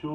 2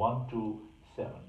1 to 7।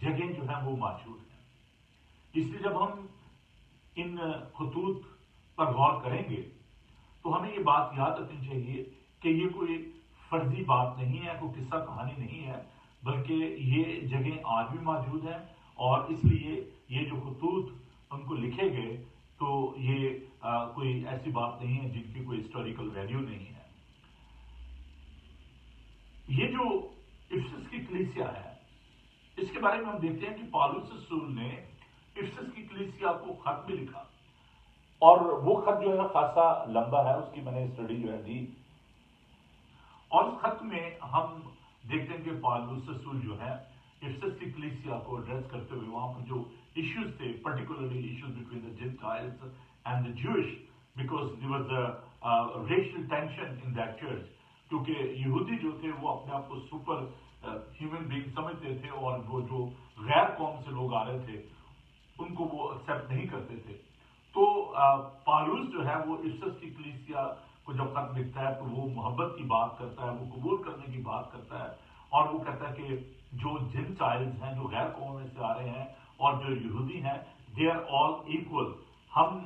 جگہیں جو ہیں وہ موجود ہیں۔ اس لیے جب ہم ان خطوط پر غور کریں گے تو ہمیں یہ بات یاد رکھنی چاہیے کہ یہ کوئی فرضی بات نہیں ہے، کوئی قصہ کہانی نہیں ہے، بلکہ یہ جگہیں آج بھی موجود ہیں، اور اس لیے یہ جو خطوط ان کو لکھے گئے تو یہ کوئی ایسی بات نہیں ہے جن کی کوئی ہسٹوریکل ویلیو نہیں ہے۔ یہ جو افسس کی کلیسیا ہے، اس کے بارے میں ہم دیکھتے ہیں کہ پالوس رسول نے افسس کی کلیسیا کو خط بھی لکھا، اور وہ خط جو ہے خاصا لمبا ہے، اس کی میں نے اسٹڈی جو ہے دی، اور اس خط میں ہم دیکھتے ہیں کہ پالوس رسول جو ہے افسس کی کلیسیا کو ایڈریس کرتے ہوئے وہاں پر جو ایشوز تھے، particularly issues between the gentiles and the Jewish, because there was a racial tension in that church, کیونکہ یہودی جو تھے وہ اپنے آپ کو سپر ہیومن بینگ سمجھتے تھے، اور وہ جو غیر قوم سے لوگ آ رہے تھے ان کو وہ ایکسیپٹ نہیں کرتے تھے۔ تو پالوس جو ہے وہ افسس کی کلیسیا کو جب خط لکھتا ہے تو وہ محبت کی بات کرتا ہے، وہ قبول کرنے کی بات کرتا ہے، اور وہ کہتا ہے کہ جو جینٹائلز ہیں، جو غیر قوم میں سے آ رہے ہیں، اور جو یہودی ہیں، دے آر آل ایکول۔ ہم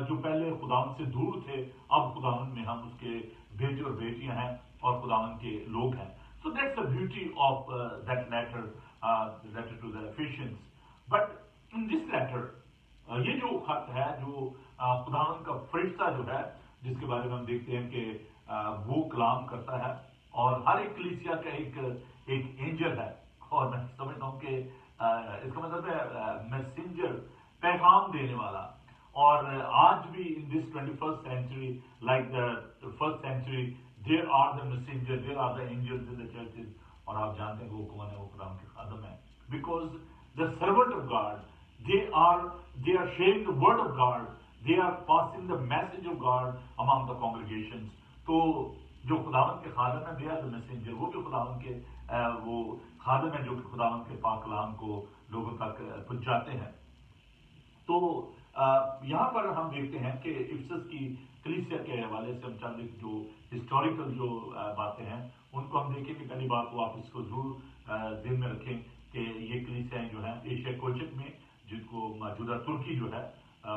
جو پہلے خداوند سے دور تھے، اب خداوند میں ہم اس کے بیٹے اور بیٹیاں ہیں، اور خداوند کے لوگ ہیں۔ So that's the beauty of that letter, the letter to the Ephesians. But in this letter, یہ جو خط ہے، جو خداوند کا فرشتہ جو ہے، جس کے بارے میں ہم دیکھتے ہیں کہ وہ کلام کرتا ہے، اور ہر ایک کلیسیا کا ایک اینجل ہے، اور میں سمجھتا ہوں کہ اس کا مطلب ہے میسنجر، پیغام دینے والا۔ اور آج بھی in this 21st century, like the first century, there are the messenger, there are the angels in the churches، اور آپ جانتے ہیں کہ وہ کون ہے، وہ خدا کے خادم ہیں، because the servant of God, they are sharing the word of God, they are passing the message of God among the congregations۔ تو جو خداوند کے خادم ہیں، they are the messenger، وہ بھی خداوند کے وہ خادم ہیں جو کہ خداوند کے پاک کلام کو لوگوں تک پہنچاتے ہیں۔ تو یہاں پر ہم دیکھتے ہیں کہ افسس کی کلیسیا کے حوالے سے ہم چند ایک جو ہسٹوریکل جو باتیں ہیں ان کو ہم دیکھیں کہ پہلی بات تو آپ اس کو ضرور ذہن میں رکھیں کہ یہ کلیسیاں جو ہیں ایشیا کوچک میں، جن کو موجودہ ترکی جو ہے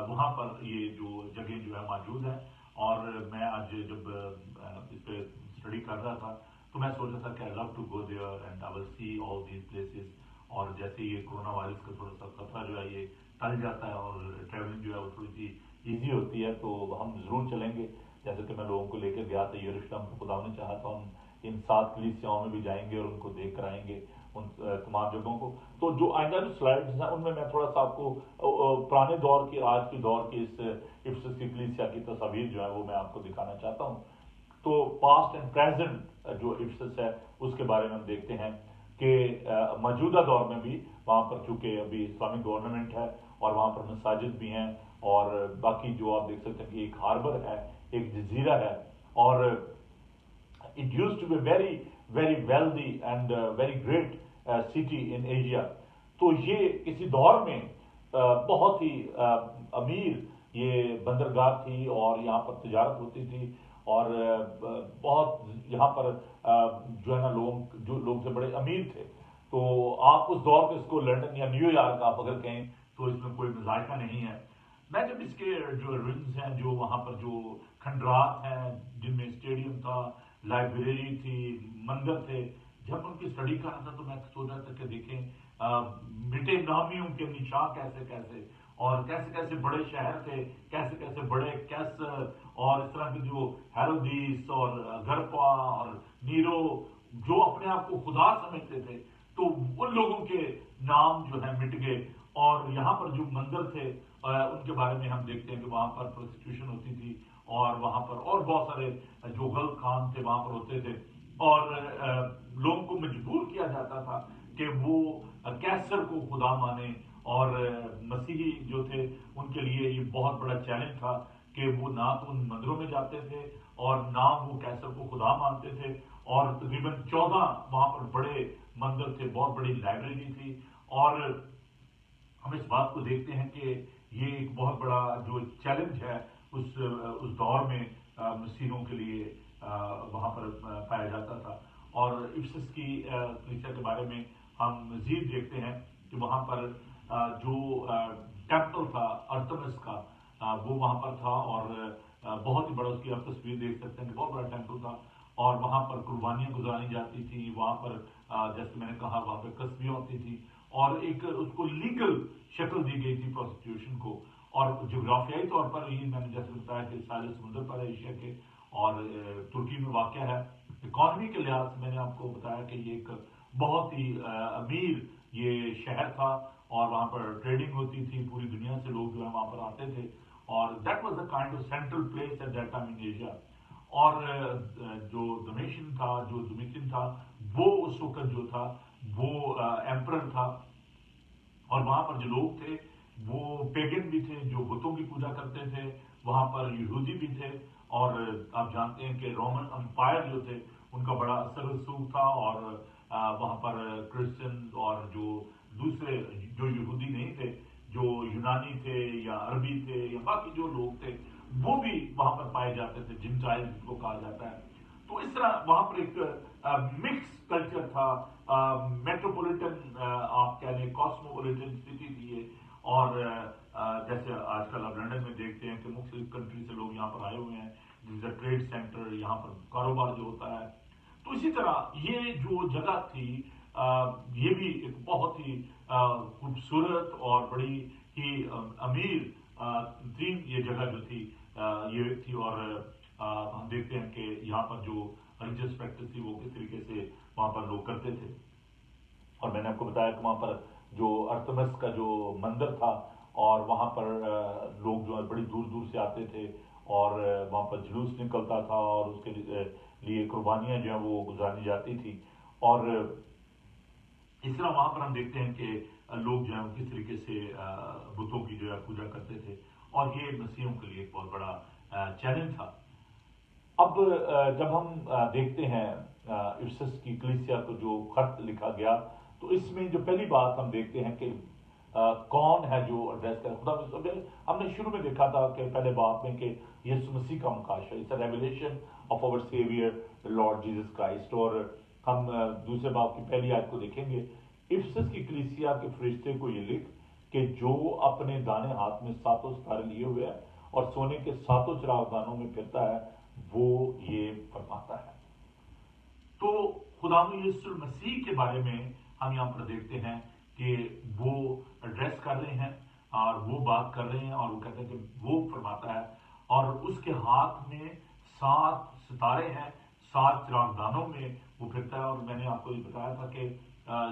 وہاں پر یہ جو جگہ جو ہے موجود ہے۔ اور میں آج جب اس پہ اسٹڈی کر رہا تھا تو میں سوچ رہا تھا کہ I love to go there and I will see all these places, اور جیسے یہ کورونا وائرس کا تھوڑا سا خطرہ جو ہے یہ ٹل جاتا ہے اور ٹریولنگ جو ہے وہ تھوڑی سی ایزی ہوتی ہے تو ہم ضرور چلیں گے۔ جیسے کہ میں لوگوں کو لے کے گیا تھا یروشلم، خدا نے چاہا تو ہم ان 7 کلیسیاؤں میں بھی جائیں گے اور ان کو دیکھ کر آئیں گے، ان تمام جگہوں کو۔ تو جو آئندہ جو سلائڈز ہیں ان میں میں تھوڑا سا آپ کو پرانے دور کی، آج کے دور کی اس افسس کی کلیسیا کی تصاویر جو ہے وہ میں آپ کو دکھانا چاہتا ہوں۔ تو پاسٹ اینڈ پریزنٹ جو افسس ہے اس کے بارے میں ہم دیکھتے ہیں کہ موجودہ دور میں بھی وہاں پر چونکہ ابھی اسلامک گورنمنٹ ہے اور وہاں پر مساجد بھی ہیں، اور باقی جو آپ دیکھ سکتے ہیں کہ ایک ہاربر ہے، ایک جزیرہ ہے، اور it used to be very very wealthy and very great city in Asia۔ تو یہ کسی دور میں بہت ہی امیر یہ بندرگاہ تھی، اور یہاں پر تجارت ہوتی تھی، اور بہت یہاں پر جو ہے نا لوگ سے بڑے امیر تھے۔ تو آپ اس دور میں اس کو لنڈن یا نیو یارک آپ اگر کہیں تو اس میں کوئی مذائقہ نہیں ہے۔ میں جب اس کے جو رنز ہیں، جو وہاں پر جو کھنڈرات ہیں جن میں اسٹیڈیم تھا، لائبریری تھی، مندر تھے، جب ان کی اسٹڈی کر رہا تھا تو میں سوچ رہا تھا کہ دیکھیں مٹے نامیوں کے نشاں کیسے کیسے، اور کیسے کیسے بڑے شہر تھے، کیسے کیسے بڑے کیسر اور اس طرح کے جو ہیرودیس اور گرپا اور نیرو جو اپنے آپ کو خدا سمجھتے تھے، تو ان لوگوں کے نام جو ہے مٹ گئے۔ اور یہاں پر جو مندر تھے ان کے بارے میں ہم دیکھتے ہیں کہ وہاں پر پروسیکیوشن ہوتی تھی، اور وہاں پر اور بہت سارے جو غلط کام تھے وہاں پر ہوتے تھے، اور لوگوں کو مجبور کیا جاتا تھا کہ وہ کیسر کو خدا مانے۔ اور مسیحی جو تھے ان کے لیے یہ بہت بڑا چیلنج تھا کہ وہ نہ تو ان مندروں میں جاتے تھے اور نہ وہ کیسر کو خدا مانتے تھے، اور تقریباً 14 وہاں پر بڑے مندر تھے، بہت بڑی لائبریری تھی۔ اور ہم اس بات کو دیکھتے ہیں کہ یہ ایک بہت بڑا جو چیلنج ہے اس دور میں مسیحیوں کے لیے وہاں پر پایا جاتا تھا۔ اور افسس کی کلیسیا کے بارے میں ہم مزید دیکھتے ہیں کہ وہاں پر جو ٹیمپل تھا ارتمس کا وہ وہاں پر تھا، اور بہت ہی بڑا، اس کی آپ تصویر دیکھ سکتے ہیں کہ بہت بڑا ٹیمپل تھا، اور وہاں پر قربانیاں گزاری جاتی تھی، وہاں پر جیسے میں نے کہا وہاں پہ قصبیاں ہوتی تھی، اور ایک اس کو لیگل شکل دی گئی تھی پروسٹیوشن کو. اور جغرافیائی طور پر یہ میں نے جیسے بتایا کہ ساحل سمندر پر ہے ایشیا کے، اور ترکی میں واقع ہے. اکانومی کے لحاظ سے میں نے آپ کو بتایا کہ یہ ایک بہت ہی امیر یہ شہر تھا، اور وہاں پر ٹریڈنگ ہوتی تھی، پوری دنیا سے لوگ جو ہے وہاں پر آتے تھے، اور that was a kind of central place at that time in Asia. اور جو ڈومیشن تھا، جو ڈومیشن تھا، وہ اس وقت جو تھا وہ ایمپرر تھا، اور وہاں پر جو لوگ تھے وہ پیگن بھی تھے، جو بتوں کی پوجا کرتے تھے، وہاں پر یہودی بھی تھے، اور آپ جانتے ہیں کہ رومن امپائر جو تھے ان کا بڑا اثر رسوخ تھا، اور وہاں پر کرسچن اور جو دوسرے جو یہودی نہیں تھے، جو یونانی تھے یا عربی تھے یا باقی جو لوگ تھے وہ بھی وہاں پر پائے جاتے تھے، جنٹائل جس کو کہا جاتا ہے. تو اس طرح وہاں پر ایک مکس کلچر تھا، میٹروپولیٹن آپ کہہ لیں کاسموپولیٹن سٹی تھی یہ. اور جیسے آج کل آپ لنڈن میں دیکھتے ہیں کہ مختلف کنٹری سے لوگ یہاں پر آئے ہوئے ہیں، جس ٹریڈ سینٹر، یہاں پر کاروبار جو ہوتا ہے. تو اسی طرح یہ جو جگہ تھی یہ بھی ایک بہت ہی خوبصورت اور بڑی ہی امیر ترین یہ جگہ جو تھی یہ تھی. اور ہم دیکھتے ہیں کہ یہاں پر جو ریلیجس پریکٹس تھی وہ کس طریقے سے وہاں پر لوگ کرتے تھے. اور میں نے آپ کو بتایا کہ وہاں پر جو ارتمس کا جو مندر تھا، اور وہاں پر لوگ جو ہے بڑی دور دور سے آتے تھے، اور وہاں پر جلوس نکلتا تھا، اور اس کے لیے قربانیاں جو ہیں وہ گزاری جاتی تھی. اور اس طرح وہاں پر ہم دیکھتے ہیں کہ لوگ جو ہیں وہ کس طریقے سے بتوں کی جو ہے پوجا کرتے تھے، اور یہ مسیحیوں کے لیے ایک بہت بڑا چیلنج تھا. اب جب ہم دیکھتے ہیں افسس کی کلیسیا کو جو خط لکھا گیا، تو اس میں جو پہلی بات ہم دیکھتے ہیں کہ کون ہے جو ایڈریس کرے. خدا ہم نے شروع میں دیکھا تھا کہ پہلے بات میں کہ یسوع مسیح کا مکاشفہ، it's a revelation of our saviour Lord Jesus Christ. اور ہم دوسرے باب کی پہلی آیت کو دیکھیں گے. افسس کی کلیسیا کے فرشتے کو یہ لکھ کہ جو اپنے دانے ہاتھ میں ساتوں ستارے لیے ہوئے ہیں اور سونے کے ساتوں چراغ دانوں میں پھرتا ہے، وہ یہ فرماتا ہے. تو خداوند یسوع مسیح کے بارے میں ہم یہاں پر دیکھتے ہیں کہ وہ ایڈریس کر رہے ہیں اور وہ بات کر رہے ہیں، اور وہ کہتے ہیں کہ وہ فرماتا ہے، اور اس کے ہاتھ میں 7 ستارے ہیں، 7 چراغ دانوں میں وہ پھرتا ہے. اور میں نے آپ کو یہ بتایا تھا کہ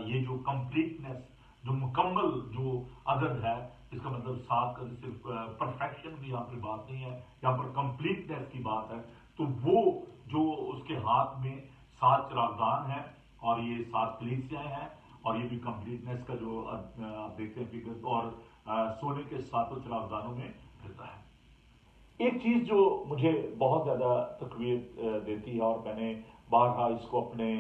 یہ جو کمپلیٹنس، جو مکمل جو عدد ہے، اس کا مطلب 7 کا صرف پرفیکشن کی یہاں پر بات نہیں ہے، یہاں پر کمپلیٹنس کی بات ہے. تو وہ جو اس کے ہاتھ میں 7 چراغدان ہیں، اور یہ 7 کلیسیاں ہیں، اور یہ بھی کمپلیٹنس کا جو آپ دیکھتے ہیں فگر، اور سونے کے 7 چراغدانوں میں پھرتا ہے. ایک چیز جو مجھے بہت زیادہ تقویت دیتی ہے، اور میں نے بارہا اس کو اپنے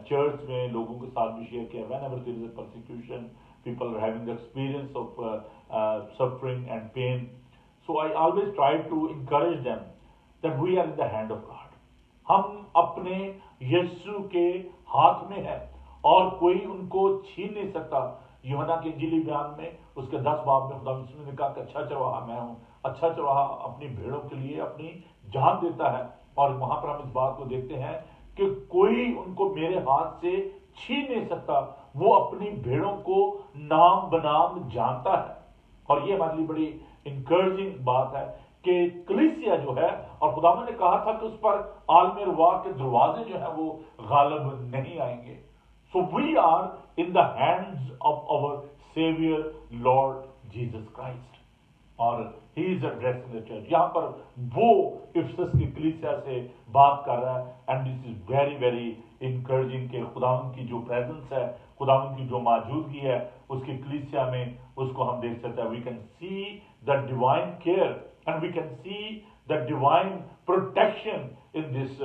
چرچ میں لوگوں کے ساتھ بھی شیئر کیا، whenever there is a persecution, people are having the experience of suffering and pain, so I always try to encourage them that we are in the hand of God. ہم اپنے یسوع کے ہاتھ میں ہیں، اور کوئی ان کو چھین نہیں سکتا. یوحنا کے انجیلی بیان میں اس کے 10 باب میں خدا یسوع نے کہا کہ اچھا چرواہا میں ہوں، اچھا چرواہا اپنی بھیڑوں کے لیے اپنی جان دیتا ہے. اور وہاں پر ہم اس بات کو دیکھتے ہیں کہ کوئی ان کو میرے ہاتھ سے چھین نہیں سکتا، وہ اپنی بھیڑوں کو نام بنام جانتا ہے. اور یہ ہمارے لیے بڑی انکریجنگ بات ہے کہ کلیسیا جو ہے، اور خداوند نے کہا تھا کہ اس پر عالم روا کے دروازے جو ہیں وہ غالب نہیں آئیں گے. So we are in the hands of our saviour Lord Jesus Christ, اور he is addressing the church. یہاں پر وہ افسس کی کلیسیا سے بات کر رہا ہے، and this is very very encouraging کہ خداوند کی جو پریزنس ہے، خداوند کی جو موجودگی ہے اس کی کلیسیا میں، اس کو ہم دیکھ سکتے ہیں. We can see the divine care and we can see the divine protection in this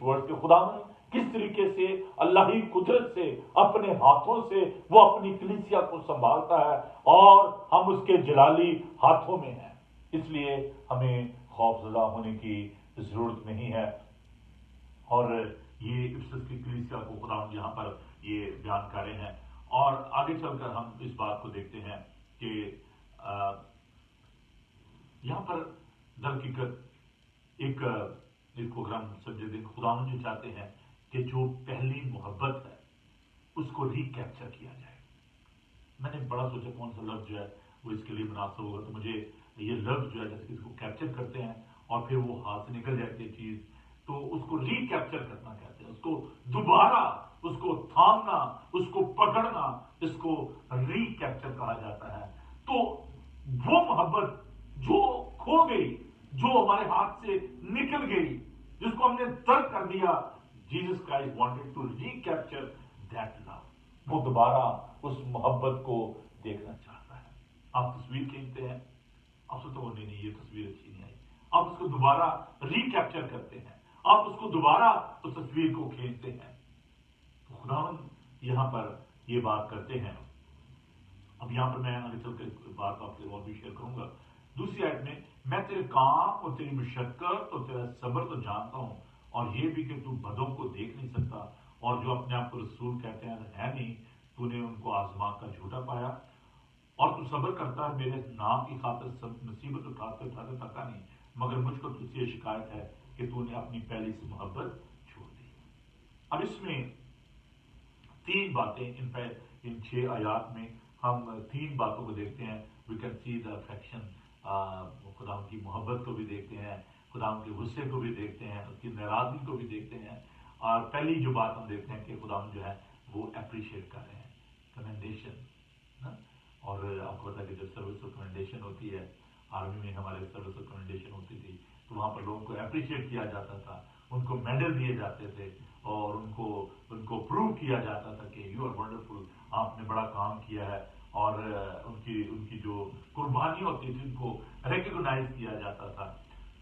world. کہ خداوند کس طریقے سے اللہ ہی قدرت سے اپنے ہاتھوں سے وہ اپنی کلیسیا کو سنبھالتا ہے، اور ہم اس کے جلالی ہاتھوں میں ہیں. اس لیے ہمیں خوف زدہ ہونے کی ضرورت نہیں ہے. اور یہ افسس کی کلیسیا کو خداوند یہاں پر یہ بیان کر رہے ہیں. اور آگے چل کر ہم اس بات کو دیکھتے ہیں کہ یہاں پر درحقیقت ایک اس کو اگر ہم سمجھے دیں خداوند جو چاہتے ہیں کہ جو پہلی محبت ہے اس کو ری کیپچر کیا جائے. میں نے بڑا سوچا کون سا لفظ جو ہے وہ اس کے لیے مناسب ہوگا, تو مجھے یہ لفظ جو ہے جیسے کہ اس کو کیپچر کرتے ہیں اور پھر وہ ہاتھ سے نکل جاتی ہے چیز, تو اس کو ری کیپچر کرنا کہتے ہیں, اس کو دوبارہ اس کو تھامنا, اس کو پکڑنا, اس کو ری کیپچر کہا جاتا ہے. تو وہ محبت جو کھو گئی, جو ہمارے ہاتھ سے نکل گئی, جس کو ہم نے ترک کر دیا, Jesus Christ wanted to recapture that love. وہ دوبارہ اس محبت کو دیکھنا چاہتا ہے. آپ تصویر کھینچتے ہیں, آپ سے تو نہیں یہ تصویر اچھی نہیں آئی, آپ اس کو دوبارہ ری کیپچر کرتے ہیں, آپ اس کو دوبارہ اس تصویر کو کھینچتے ہیں. تو خداوند یہاں پر یہ بات کرتے ہیں. اب یہاں پر میں آگے چل کے بات آپ سے اور بھی شیئر کروں گا. دوسری آیت میں تیرے کام اور تیری مشقت اور تیرا صبر تو جانتا ہوں, اور یہ بھی کہ تو بدوں کو دیکھ نہیں سکتا, اور جو اپنے آپ کو رسول کہتے ہیں ہے نہیں, تو نے ان کو آزما کر جھوٹا پایا, اور تو صبر کرتا ہے میرے نام کی خاطر سب مصیبت اٹھاتے اٹھاتے تھکا نہیں, مگر مجھ کو تجھ سے یہ شکایت ہے کہ تو نے اپنی پہلی سے محبت چھوڑ دی. اب اس میں تین باتیں ان 6 آیات میں ہم 3 باتوں کو دیکھتے ہیں. We can see the affection, خدا کی محبت کو بھی دیکھتے ہیں, خدا کے غصے کو بھی دیکھتے ہیں, اس کی ناراضگی کو بھی دیکھتے ہیں. اور پہلی جو بات ہم دیکھتے ہیں کہ خدا جو ہے وہ اپریشیٹ کر رہے ہیں, کمینڈیشن. اور آپ کو پتا کہ جب سروس آف کمینڈیشن ہوتی ہے, آرمی میں ہمارے سروس آف کمینڈیشن ہوتی تھی, تو وہاں پر لوگوں کو اپریشیٹ کیا جاتا تھا, ان کو میڈل دیے جاتے تھے, اور ان کو پروو کیا جاتا تھا کہ یو آر ونڈرفل, آپ نے بڑا کام کیا ہے, اور ان کی جو قربانی ہوتی تھی ان کو ریکگنائز کیا جاتا تھا.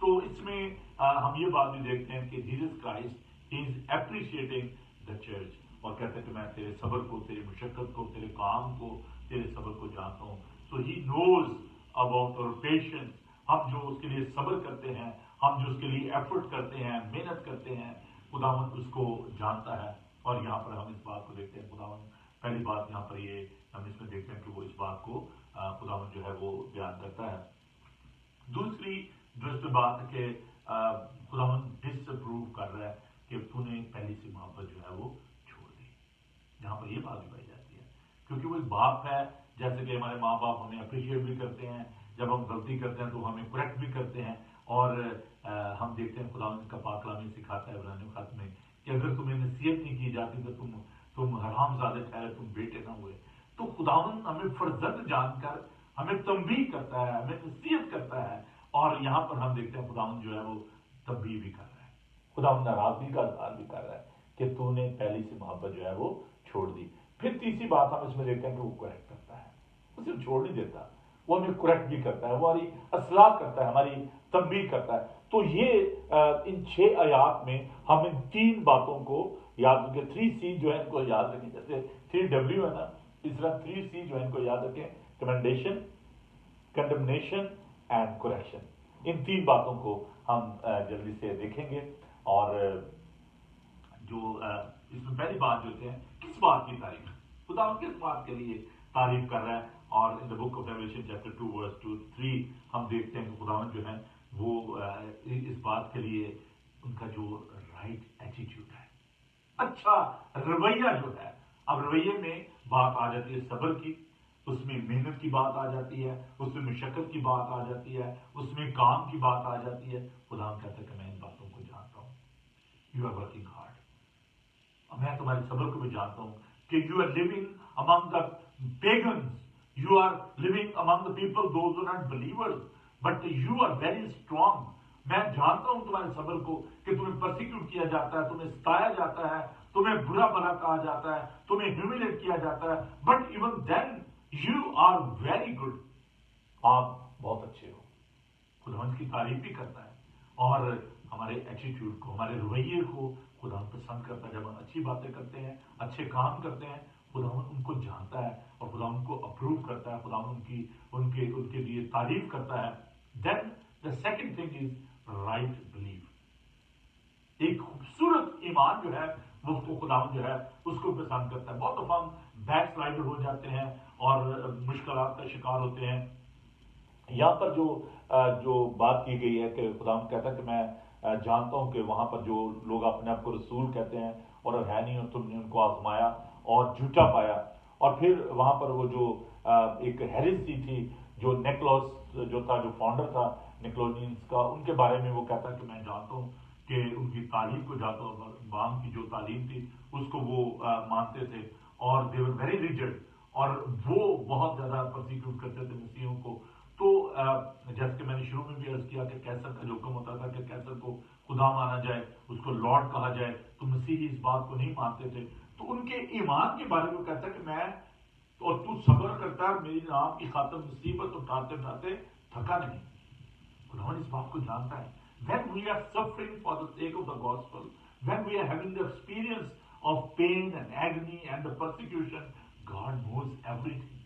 تو اس میں ہم یہ بات بھی دیکھتے ہیں کہ Jesus Christ is appreciating the church, اور کہتے ہیں کہ میں تیرے صبر کو, تیری مشقت کو, تیرے کام کو, تیرے صبر کو جانتا ہوں. سو ہی نوز اباؤٹ اور پیشنس. ہم جو اس کے لیے صبر کرتے ہیں, ہم جو اس کے لیے ایفرٹ کرتے ہیں, محنت کرتے ہیں, خداوند اس کو جانتا ہے. اور یہاں پر ہم اس بات کو دیکھتے ہیں, خداوند پہلی بات یہاں پر یہ ہم اس میں دیکھتے ہیں کہ وہ اس بات کو خداوند جو ہے وہ بیان کرتا ہے. دوسری جو اس پہ بات ہے کہ خداوند ڈس اپروو کر رہا ہے کہ تو نے پہلی سی محبت جو ہے وہ چھوڑ دی. یہاں پر یہ بات بھی پائی جاتی ہے, کیونکہ وہ ایک باپ ہے, جیسے کہ ہمارے ماں باپ ہمیں اپریشیٹ بھی کرتے ہیں, جب ہم غلطی کرتے ہیں تو ہمیں کریکٹ بھی کرتے ہیں. اور ہم دیکھتے ہیں خداوند کا پاک کلام سکھاتا ہے عبرانیوں خط میں کہ اگر تمہیں نصیحت نہیں کی جاتی تو تم حرام زادے ٹھہرے, تم بیٹے نہ ہوئے. تو خداوند ہمیں فرزند جان کر ہمیں تنبیہ کرتا ہے, ہمیں نصیحت کرتا ہے, اور یہاں پر ہم دیکھتے ہیں خداوند جو ہے وہ تنبیہ بھی کر رہا ہے, خداوند ناراضگی کا اظہار بھی کر رہا ہے کہ تو نے پہلی سی محبت جو ہے وہ چھوڑ دی. پھر تیسری بات ہم اس میں دیکھتے ہیں کہ وہ کریکٹ کرتا ہے, وہ صرف چھوڑ نہیں دیتا, وہ ہمیں کریکٹ بھی کرتا ہے, وہ ہماری اصلاح کرتا ہے, ہماری تنبیہ کرتا ہے. تو یہ ان 6 آیات میں ہم ان 3 باتوں کو یاد رکھیں. 3C جو ہے ان کو یاد رکھیں, جیسے 3W ہے نا, اس طرح 3C جو ہے ان کو یاد رکھیں, کمینڈیشن, کنڈمنیشن اینڈ کریکشن. ان 3 باتوں کو ہم جلدی سے دیکھیں گے. اور جو اس میں پہلی بات جو ہے کس بات کی تعریف, خدا کس بات کے لیے تعریف کر رہا ہے. اور ان دا بک آف ریویلیشن چیپٹر 2 ورس 2-3 ہم دیکھتے ہیں کہ خداوند جو ہے وہ اس بات کے لیے ان کا جو رائٹ ایٹیٹیوڈ ہے, اچھا رویہ جو ہے. اب رویے میں بات آ جاتی ہے صبر کی, اس میں محنت کی بات آ جاتی ہے, اس میں مشقت کی بات آ جاتی ہے, اس میں کام کی بات آ جاتی ہے. خداوند کہتا ہے کہ میں ان باتوں کو جانتا ہوں, یو آر ورکنگ ہارڈ, میں تمہارے صبر کو بھی جانتا ہوں کہ you are living among the pagans, you are living among the people those who are not believers, but you are very strong. میں جانتا ہوں تمہارے صبر کو کہ تمہیں پرسیکیوٹ کیا جاتا ہے, تمہیں ستایا جاتا ہے, تمہیں برا بھلا کہا جاتا ہے, تمہیں ہیوملیٹ کیا جاتا ہے, but even then you are very good, آپ بہت اچھے ہو. خداوند کی تعریف بھی کرتا ہے, اور ہمارے ایٹیٹیوڈ کو, ہمارے رویے کو خداوند پسند کرتا ہے. جب ہم اچھی باتیں کرتے ہیں, اچھے کام کرتے ہیں, خداوند ان کو جانتا ہے اور خداوند کو اپروو کرتا ہے, خداوند ان کے لیے تعریف کرتا ہے. Then the second thing is right belief. ایک خوبصورت ایمان جو ہے وہ اس کو خداوند جو ہے اس کو پسند کرتا ہے. بہت دفعہ ہم بیک سلائڈر ہو جاتے ہیں اور مشکلات کا شکار ہوتے ہیں. یہاں پر جو بات کی گئی ہے کہ خداوند کہتا ہے کہ میں جانتا ہوں کہ وہاں پر جو لوگ اپنے آپ کو رسول کہتے ہیں اور ہے نہیں، اور تم نے ان کو آزمایا اور جھوٹا پایا. اور پھر وہاں پر وہ جو ایک ہیریسی تھی، جو نیکلوس جو تھا، جو فاؤنڈر تھا نیکلونینس کا، ان کے بارے میں وہ کہتا ہے کہ میں جانتا ہوں کہ ان کی تعلیم کو جانتا ہوں، بام کی جو تعلیم تھی اس کو وہ مانتے تھے، اور دے ور ویری ریجڈ، اور وہ بہت زیادہ پرسیکیوٹ کرتے تھے مسیحوں کو. تو جیسے کہ میں نے شروع میں بھی عرض کیا کہ کیسر کا جو حکم ہوتا تھا کہ کیسر کو خدا مانا جائے، اس کو لارڈ کہا جائے، تو مسیحی اس بات کو نہیں مانتے تھے. تو ان کے ایمان کے بارے میں کہتا ہے کہ میں اور تو صبر کرتا ہے، میری نام کی خاطر مصیبت اٹھاتے اٹھاتے تھکا نہیں. خداوند اس بات کو جانتا ہے. When we are suffering for the sake of the gospel, when we are having the experience of pain and agony and the persecution, God knows everything.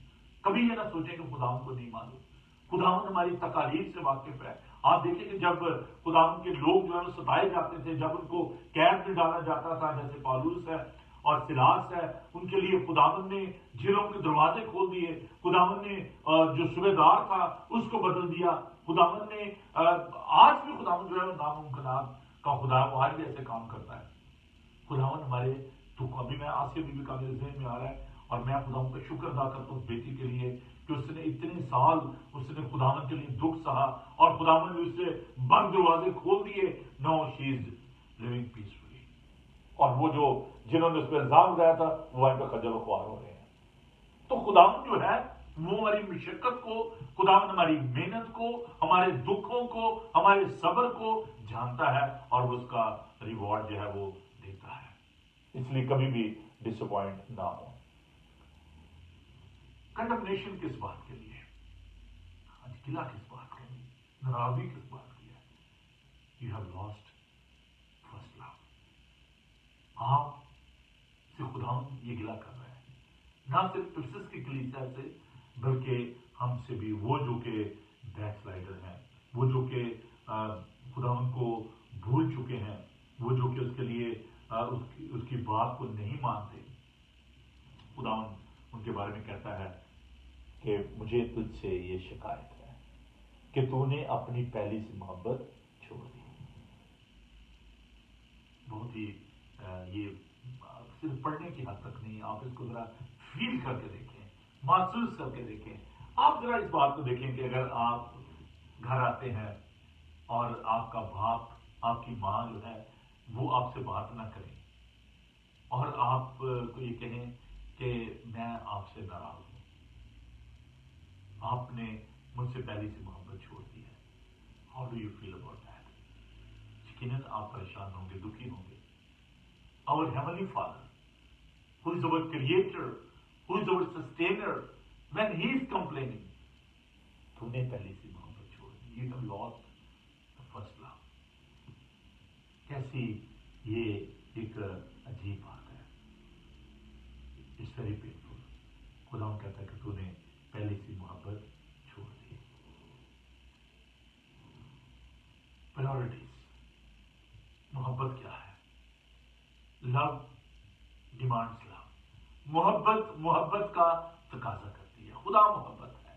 کبھی یہ نہ سوچیں کہ خداوند کو نہیں معلوم. خداوند ہماری تکالیف سے واقف ہے. آپ دیکھیں کہ جب خداوند کے لوگ جو ہے ستائے جاتے تھے، جب ان کو قید میں ڈالا جاتا تھا، جیسے پالوس ہے اور سلاس ہے، ان کے لیے خداوند نے جیلوں کے دروازے کھول دیے. خداوند نے جو صوبے دار تھا اس کو بدل دیا. خداوند نے آج بھی خداوند جو ہے ناممکنات کا خدا، وہ آج بھی ایسے کام کرتا ہے. خداوند ہمارے دکھ، ابھی میں آسیہ بی بی کا میرے ذہن میں آ رہا ہے، اور میں خداوند کا شکر ادا کرتا ہوں بیٹی کے لیے کہ اس نے اتنے سال اس نے خداوند کے لیے دکھ سہا، اور خداوند نے اسے بند دروازے کھول دیے. نو شی از لیونگ پیسفلی. اور وہ جو جنہوں نے اس پہ الزام لگایا تھا وہ وہاں پہ خجل و خوار ہو رہے ہیں. تو خداوند جو ہے وہ ہماری مشقت کو، خداوند ہماری محنت کو، ہمارے دکھوں کو، ہمارے صبر کو جانتا ہے، اور وہ اس کا ریوارڈ جو ہے وہ دیتا ہے. اس لیے کبھی بھی ڈس اپوائنٹ نہ ہو. کنڈمنیشن کس بات کے لیے؟ آج گلا کس بات کا ہے؟ ناراضی کس بات کی ہے؟ یو ہیو لاسٹ فرسٹ لو. آپ سے خداوند یہ گلا کر رہے ہیں، نہ صرف افسس کی کلیسیا سے، بلکہ ہم سے بھی، وہ جو کہ بیک سلائڈر ہیں، وہ جو کہ خداوند کو بھول چکے ہیں، وہ جو کہ اس کے لیے اس کی بات کو نہیں مانتے. خداوند ان کے بارے میں کہتا ہے کہ مجھے تجھ سے یہ شکایت ہے کہ تو نے اپنی پہلی سی محبت چھوڑ دی. بہت ہی یہ صرف پڑھنے کی حد تک نہیں، آپ اس کو ذرا فیل کر کے دیکھیں، محسوس کر کے دیکھیں. آپ ذرا اس بات کو دیکھیں کہ اگر آپ گھر آتے ہیں اور آپ کا باپ، آپ کی ماں جو ہے وہ آپ سے بات نہ کریں، اور آپ کو یہ کہیں کہ میں آپ سے ناراض ہوں، آپ نے مجھ سے پہلی سی محبت چھوڑ دی ہے. How do you feel about that? یقیناً آپ پریشان ہوں گے، دکھی ہوں گے. Our Heavenly Father, who is our Creator, who is our Sustainer, when He is complaining, تو نے پہلی سی محبت چھوڑ دی. You have lost the first love. کیسی یہ ایک عجیب بات ہے. It's very painful. خدا کہتا ہے کہ تو نے پہلی سی محبت چھوڑ دی. Priorities. محبت کیا ہے؟ لو ڈیمانڈس لو. محبت کا تقاضا کرتی ہے. خدا محبت ہے.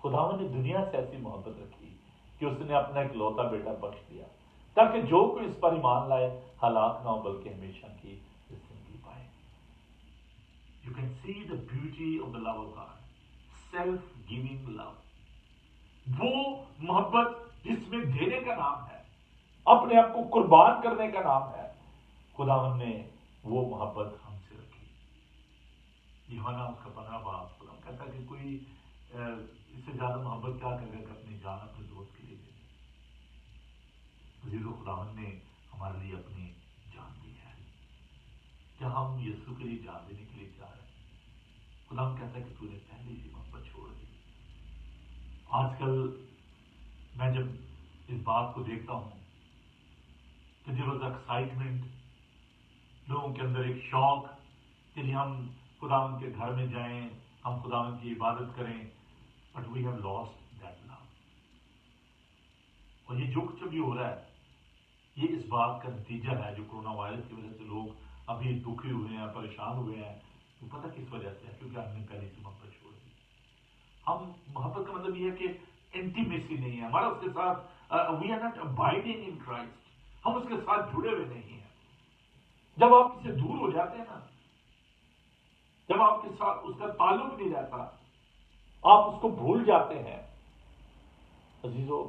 خداوند نے دنیا سے ایسی محبت رکھی کہ اس نے اپنا ایک لوتا بیٹا بخش دیا، تاکہ جو کوئی اس پر ایمان لائے ہلاک نہ ہو بلکہ ہمیشہ کی زندگی پائے. You can see the beauty of the love of God. Self giving love, وہ محبت جس میں دینے کا نام ہے، اپنے آپ کو قربان کرنے کا نام ہے. خداوند نے وہ محبت ہم سے رکھی. یوحنا اس کا 15 باب، خدا کہتا ہے کہ کوئی اس سے زیادہ محبت کیا کرے گا کہ اپنی جان اپنے دوست کے لیے دے دے. عزیز و خداوند نے ہمارے لیے اپنی جان دی ہے. کیا ہم یسوع کے لیے جان دینے کے لیے تیار ہیں؟ خداوند کہتا ہے کہ تو نے پہلی سی محبت چھوڑ دی. آج کل میں جب اس بات کو دیکھتا ہوں کہ دیر واز ایکسائٹمنٹ، لوگوں کے اندر ایک شوق کہ ہم خداوند کے گھر میں جائیں، ہم خداوند کی عبادت کریں، but we have lost that love. اور یہ جو کچھ بھی ہو رہا ہے یہ اس بات کا نتیجہ ہے جو کرونا وائرس کی وجہ سے لوگ ابھی دکھی ہوئے ہیں, پریشان ہوئے ہیں, تو پتہ کس وجہ سے ہے؟ کیونکہ ہم نے پہلے سے محبت چھوڑ دی. ہم محبت کا مطلب یہ ہے کہ انٹیمیسی نہیں ہے ہمارا اس کے ساتھ, we are not abiding in Christ, ہم اس کے ساتھ جڑے ہوئے نہیں ہیں. جب آپ اس سے دور ہو جاتے ہیں نا, جب آپ کے ساتھ اس کا تعلق نہیں رہتا, آپ اس کو بھول جاتے ہیں, عزیزو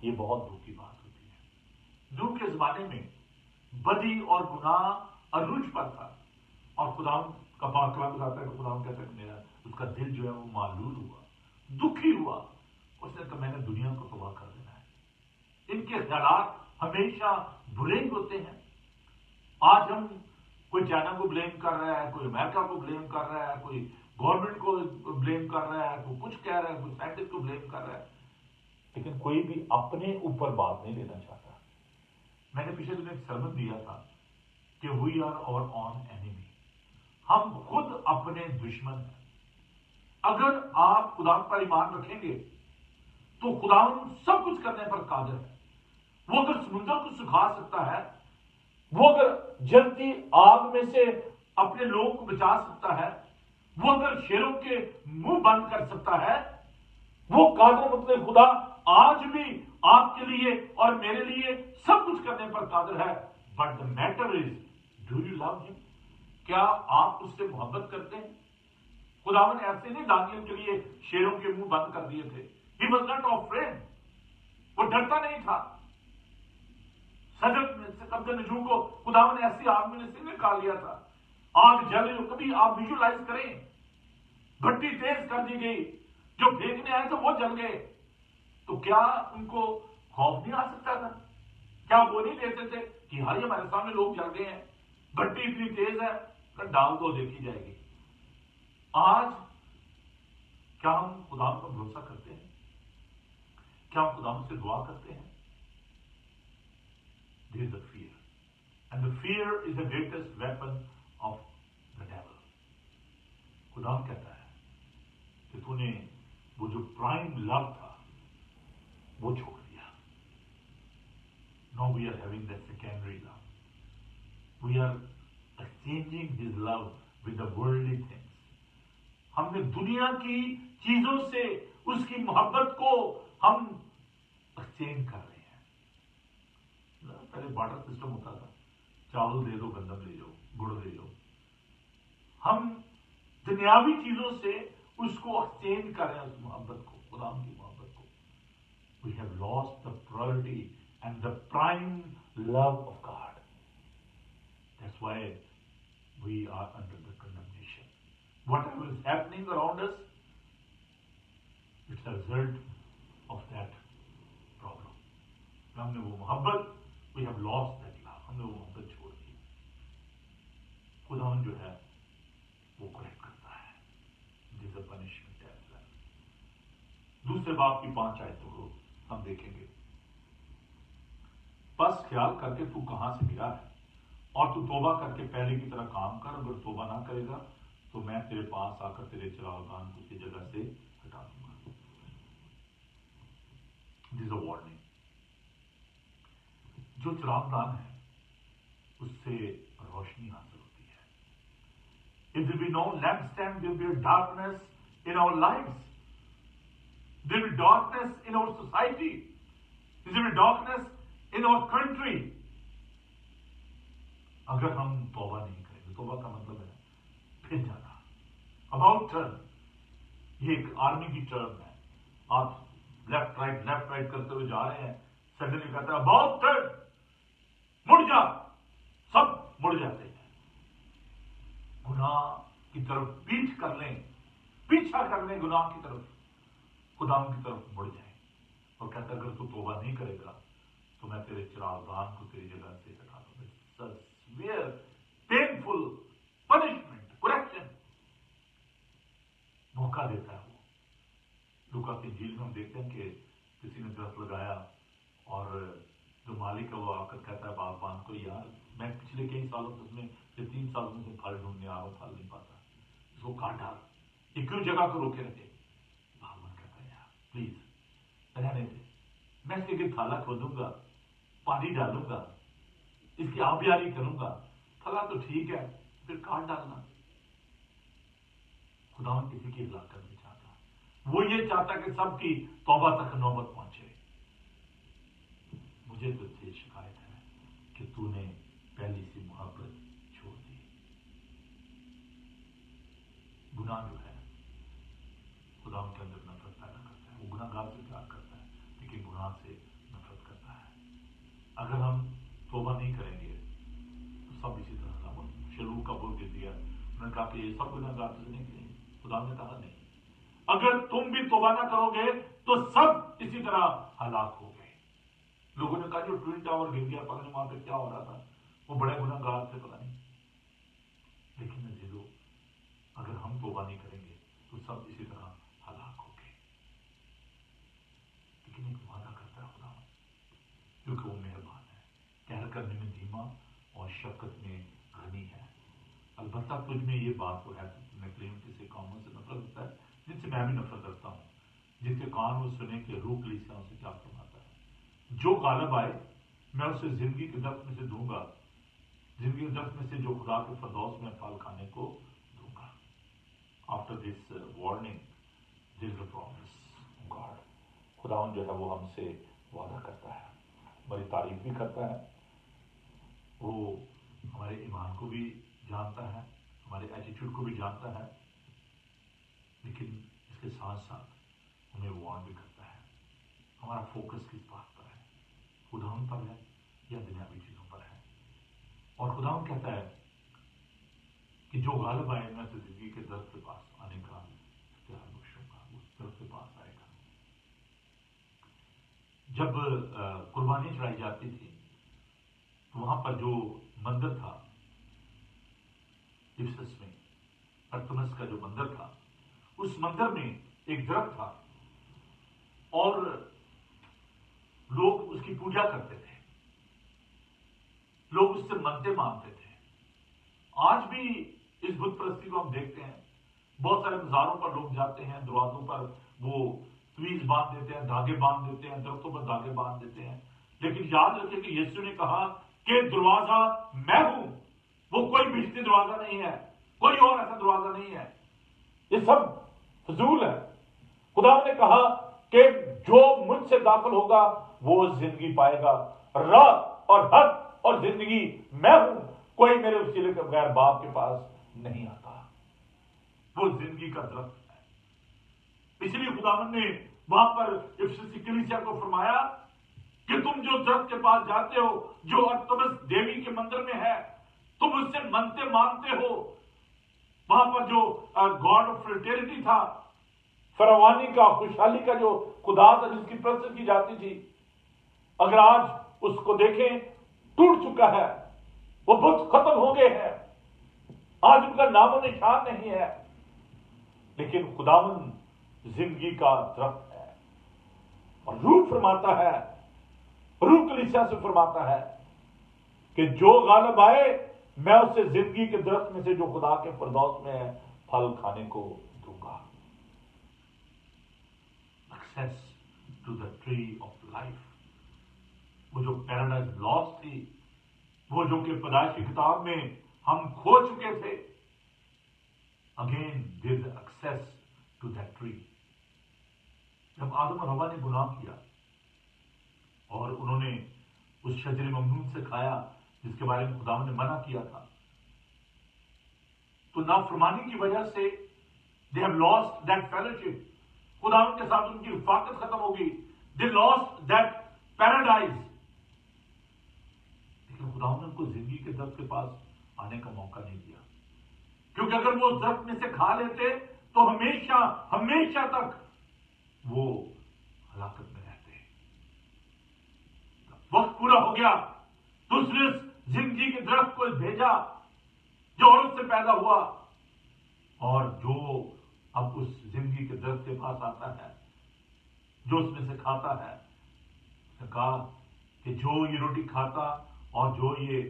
یہ بہت دکھ کی بات ہوتی ہے. نوح کے زمانے میں بدی اور گناہ عروج پر تھا, اور خدا کا پاک کلام بتاتا ہے کہ خدا کہتا ہے کہ میرا اس کا دل جو ہے وہ معلول ہوا, دکھی ہوا. اس نے کہا میں نے دنیا کو تباہ کر دینا ہے. ان کے خیالات ہمیشہ برے ہی ہوتے ہیں. آج ہم کوئی چائنا کو بلیم کر رہا ہے, کوئی امریکہ کو بلیم کر رہا ہے, کوئی گورنمنٹ کو بلیم کر رہا ہے, کوئی کچھ کہہ رہا ہے, کوئی سائنٹسٹ کو بلیم کر رہا ہے, لیکن کوئی بھی اپنے اوپر بات نہیں لینا چاہتا. میں نے پچھلے دن ایک سرمن دیا تھا کہ وی آر اور آن اینیمی, ہم خود اپنے دشمن ہیں. اگر آپ خدا پر ایمان رکھیں گے تو خدا سب کچھ کرنے پر قادر ہے. وہ اگر سمندر کو سکھا سکتا ہے, وہ اگر جلتی آگ میں سے اپنے لوگوں کو بچا سکتا ہے, وہ اگر شیروں کے منہ بند کر سکتا ہے, وہ قادر مطلب خدا آج بھی آپ کے لیے اور میرے لیے سب کچھ کرنے پر قادر ہے. But the matter is, do you love ہم؟ کیا آپ اس سے محبت کرتے ہیں؟ خداوند نے ایسے نہیں دانیل کے لیے شیروں کے منہ بند کر دیے تھے. He was not afraid. وہ ڈرتا نہیں تھا. سجد میں سے قبض نجوم کو خداوند نے ایسی آگ میں سے نکال لیا تھا. آگ جل رہی ہو, کبھی آپ ویژولائز کریں, بھٹی تیز کر دی گئی, جو پھینکنے آئے تھے وہ جل گئے. تو کیا ان کو خوف نہیں آ سکتا تھا؟ کیا وہ نہیں دیتے تھے کہ ہاں ہمارے سامنے لوگ جل گئے ہیں, بھٹی اتنی تیز ہے, ڈال دو دیکھی جائے گی. آج کیا ہم خدا پر بھروسہ کرتے ہیں؟ کیا ہم خدا سے دعا کرتے ہیں؟ There is a fear, and the fear is the greatest weapon of the devil. خدا کہتا ہے کہ تو نے وہ جو پرائم لو تھا وہ چھوڑ دیا. Now we are having that secondary love. We are exchanging his love with the worldly things. ہم نے دنیا کی چیزوں سے اس کی محبت کو ہم ایکسچینج کر رہے ہیں. پہلے بارٹر سسٹم ہوتا تھا, چاول دے دو, گندم لے جاؤ, گڑ لے جاؤ. ہم دنیاوی چیزوں سے اس کو ایکسچینج کر رہے ہیں, اس محبت کو, خدا کی محبت کو. We have lost the priority and the prime love of God. That's why we are under the condemnation. Whatever is happening around us, it's a result of that problem. ہم نے وہ محبت, we have lost that love. ہم نے وہ محبت چھوڑ دی. خدا جو ہے وہ کریکٹ کرتا ہے. This is a punishment as well. دوسرے باب کی 5 آیتوں کو ہم دیکھیں گے. بس خیال کر کے تو کہاں سے گیا ہے, اور تو توبہ کر کے پہلے کی طرح کام کر. اگر توبہ نہ کرے گا تو میں تیرے پاس آ کر تیرے چراغان کو اسی جگہ سے ہٹا دوں گا. This is a warning. جو چراغدان ہے اس سے روشنی حاصل ہوتی ہے. If there be no lampstand, there will be a darkness in our lives. There will be darkness in our society. There will be darkness in our country. اگر ہم توبہ نہیں کریں گے, توبہ کا مطلب ہے پھر جانا, اباؤٹ ٹرن. یہ ایک آرمی کی ٹرم ہے. آپ لیفٹ رائٹ کرتے ہوئے جا رہے ہیں, سڈنلی کہتا ہے اباؤٹ ٹرن, مڑ جا. سب مڑ جاتے ہیں, گناہ کی طرف پیچھ کر لیں, پیچھا کر لیں گناہ کی طرف, خدا کی طرف مڑ جائیں. اور کہتا ہے اگر تو توبہ نہیں کرے گا تو میں تیرے چراغان کو تیری جگہ سے ہٹا دوں گا. severe, painful punishment, correction. موقع دیتا ہے وہ. لوکا کی انجیل میں ہم دیکھتے ہیں کہ کسی نے درخت لگایا اور جو مالک ہے وہ آ کر کہتا ہے باغبان کو, یار میں پچھلے کئی سالوں سے, اس میں 3 سال میں سے پھل ڈھونڈنے آ رہا ہوں, پھل نہیں پاتا, اس کو کاٹ ڈال. یہ کیوں جگہ کو روکے رکھے؟ باغبان کہتا ہے یار پلیز رہنے دے, میں اس کے تھالا کھودوں گا, پانی ڈالوں گا, اس کی آبیاری کروں گا, پھلا تو ٹھیک ہے، پھر کاٹ ڈالنا۔ خداوند کسی کی ہلاکت نہیں چاہتا، وہ یہ چاہتا کہ سب کی توبہ تک نوبت پہنچے۔ مجھے تو یہ شکایت ہے کہ تو نے پہلی سی محبت چھوڑ دی۔ گناہ جو ہے خداوند کے اندر نفرت پیدا کرتا ہے، وہ گناہ گار سے پیار کرتا ہے لیکن گناہ سے نفرت کرتا ہے۔ اگر ہم توبہ نہیں کریں گے تو سب اسی طرح کا شروع کا بول دے دیا، انہوں نے کہا کہ یہ سب گناہ گار سے نہیں کریں گے، خدا نے کہا نہیں، اگر تم بھی توبہ نہ کرو گے تو سب اسی طرح ہلاک ہو گئے۔ لوگوں نے کہا جو ٹوئن ٹاور گر گیا، پتہ نہیں وہاں پہ کیا ہو رہا تھا، وہ بڑے گناہ گار تھے، پتہ نہیں، لیکن عزیزو اگر ہم توبہ نہیں کریں گے تو سب اسی طرح ہلاک ہو گئے۔ لیکن ایک وعدہ کرتا ہے خدا، کیونکہ وہ مہربان ہے، قہر کرنے میں دھیما اور شفقت میں غنی ہے۔ البتہ تجھ میں یہ بات تو ہے، تم نے کلیم کسی قوموں سے نفرت کرتا ہے جن سے میں بھی نفرت کرتا ہوں، جس کے کان وہ سنے کہ روح کلیسیاں سے کیا فرماتا ہے۔ جو غالب آئے میں اسے زندگی کے درخت میں سے دوں گا، زندگی کے درخت میں سے جو خدا کے فردوس میں پھل کھانے کو دوں گا۔ After this warning there is a promise God. خداوند جو ہے وہ ہم سے وعدہ کرتا ہے، ہماری تعریف بھی کرتا ہے، وہ ہمارے ایمان کو بھی جانتا ہے، ہمارے ایٹیٹیوڈ کو بھی جانتا ہے، لیکن اس کے ساتھ ساتھ ہمیں وارن بھی کرتا ہے۔ ہمارا فوکس کس بات پر ہے؟ خداوند پر ہے یا دنیاوی چیزوں پر ہے؟ اور خداوند کہتا ہے کہ جو غالب آئے میں سے زندگی کے درخت کے پاس آنے کا اختیار بخشوں گا، اس درخت کے پاس آئے گا۔ جب قربانی چڑھائی جاتی تھی تو وہاں پر جو مندر تھا افسس میں، ارتمس کا جو مندر تھا، اس مندر میں ایک درخت تھا اور لوگ اس کی پوجا کرتے تھے، لوگ اس سے منتیں مانگتے تھے۔ آج بھی اس بت پرستی کو ہم دیکھتے ہیں، بہت سارے مزاروں پر لوگ جاتے ہیں، دروازوں پر وہ تویز باندھ دیتے ہیں، دھاگے باندھ دیتے ہیں، درختوں پر دھاگے باندھ دیتے ہیں، لیکن یاد رکھیں کہ یسوع نے کہا کہ دروازہ میں ہوں، وہ کوئی بھیجتی دروازہ نہیں ہے، کوئی اور ایسا دروازہ نہیں ہے، یہ سب فضول ہے۔ خدا نے کہا کہ جو مجھ سے داخل ہوگا وہ زندگی پائے گا، راہ اور حق اور زندگی میں ہوں، کوئی میرے وسیلے کے بغیر باپ کے پاس نہیں آتا۔ وہ زندگی کا درخت ہے۔ اس لیے خداوند نے وہاں پر افسسی کلیسیا کو فرمایا کہ تم جو درخت کے پاس جاتے ہو جو ارتمس دیوی کے مندر میں ہے، تم اس سے منتیں مانگتے ہو۔ وہاں پر جو گاڈ آف فرٹیلٹی تھا، فراوانی کا، خوشحالی کا جو خدا تھا جس کی پرست کی جاتی تھی، اگر آج اس کو دیکھیں ٹوٹ چکا ہے، وہ بت ختم ہو گئے ہیں، آج ان کا نام و نشان نہیں ہے، لیکن خداوند زندگی کا درخت ہے۔ اور روح فرماتا ہے، روح کلیسیا سے فرماتا ہے کہ جو غالب آئے میں اس سے زندگی کے درخت میں سے جو خدا کے فردوس میں ہے پھل کھانے کو دوں گا۔ Access to the tree of life, وہ جو پیراڈائز لاس تھی، وہ جو کہ پیدائش کی کتاب میں ہم کھو چکے تھے، again there is access to that tree. جب آدم اور حوا نے گناہ کیا اور انہوں نے اس شجر ممنوع سے کھایا جس کے بارے میں خدا نے منع کیا تھا، تو نافرمانی کی وجہ سے they have lost that fellowship، خدا ان کے ساتھ ان کی رفاقت ختم ہوگی، they lost that paradise۔ لیکن خدا نے ان کو زندگی کے درخت کے پاس آنے کا موقع نہیں دیا، کیونکہ اگر وہ درخت میں سے کھا لیتے تو ہمیشہ ہمیشہ تک وہ ہلاکت میں رہتے۔ وقت پورا ہو گیا تو اس نے زندگی کے درخت کو بھیجا جو عورت سے پیدا ہوا، اور جو اب اس زندگی کے درخت کے پاس آتا ہے، جو اس میں سے کھاتا ہے، اس نے کہا کہ جو یہ روٹی کھاتا اور جو یہ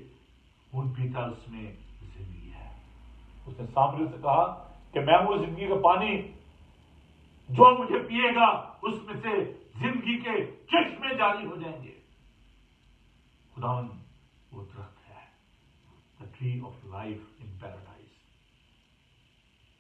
خون پیتا اس میں زندگی ہے۔ اس نے سامری سے کہا کہ میں وہ زندگی کا پانی، جو مجھے پیے گا اس میں سے زندگی کے چشمے جاری ہو جائیں گے۔ خداوند وہ درخت ہے the tree of life in paradise.